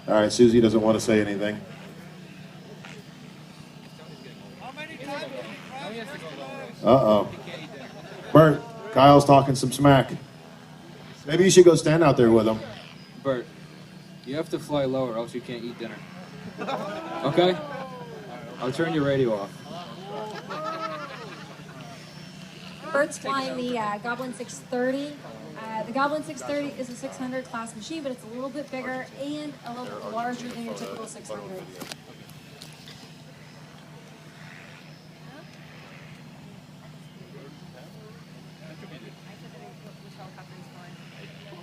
All right, Susie doesn't want to say anything. Uh-oh. Bert, Kyle's talking some smack. Maybe you should go stand out there with him. Bert, you have to fly lower, else you can't eat dinner. Okay? I'll turn your radio off. Bert's flying the Goblin 630. The Goblin 630 is a 600 class machine, but it's a little bit bigger and a little bit larger than your typical 600.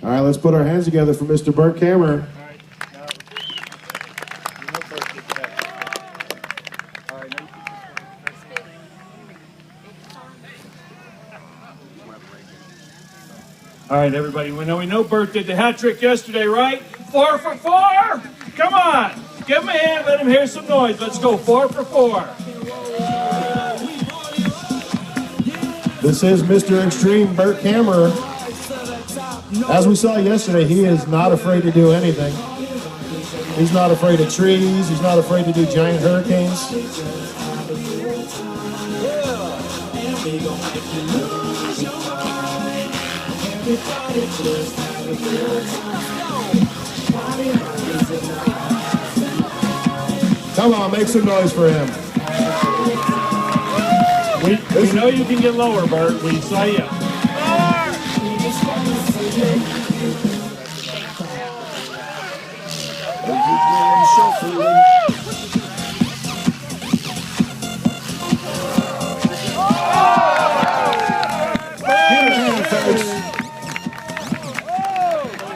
All right, let's put our hands together for Mr. Bert Kammerer. All right, everybody, we know Bert did the hat trick yesterday, right? 4 for 4? Come on, give him a hand, let him hear some noise. Let's go 4 for 4. This is Mr. Extreme Bert Kammerer. As we saw yesterday, he is not afraid to do anything. He's not afraid of trees. He's not afraid to do giant hurricanes. Come on, make some noise for him. We know you can get lower, Bert. We saw you.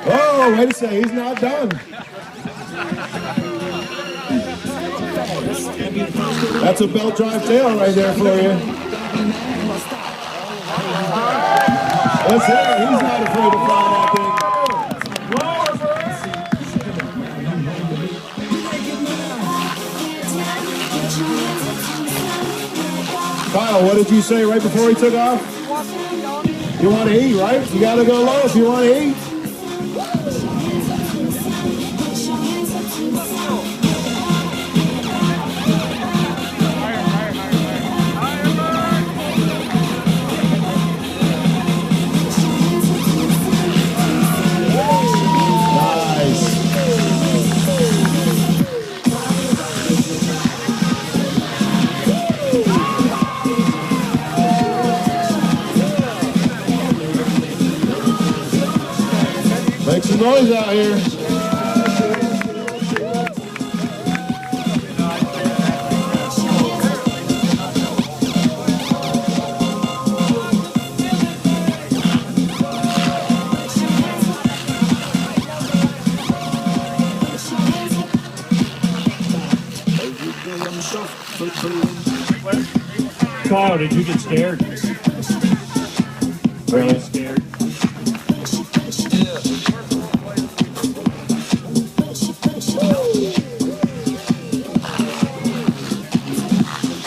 Oh, wait a second, he's not done. That's a belt drive tail right there for you. Let's hear it. He's not afraid to fly that thing. Kyle, what did you say right before he took off? You want to eat, right? You got to go low if you want to eat. Make some noise out here. Kyle, did you get scared? Really scared?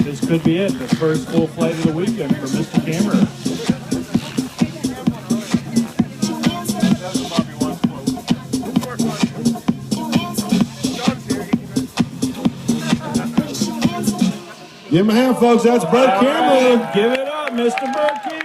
This could be it, the first full flight of the weekend for Mr. Kammerer. Give him a hand, folks. That's Bert Kammerer. Give it up, Mr. Bert Kammerer.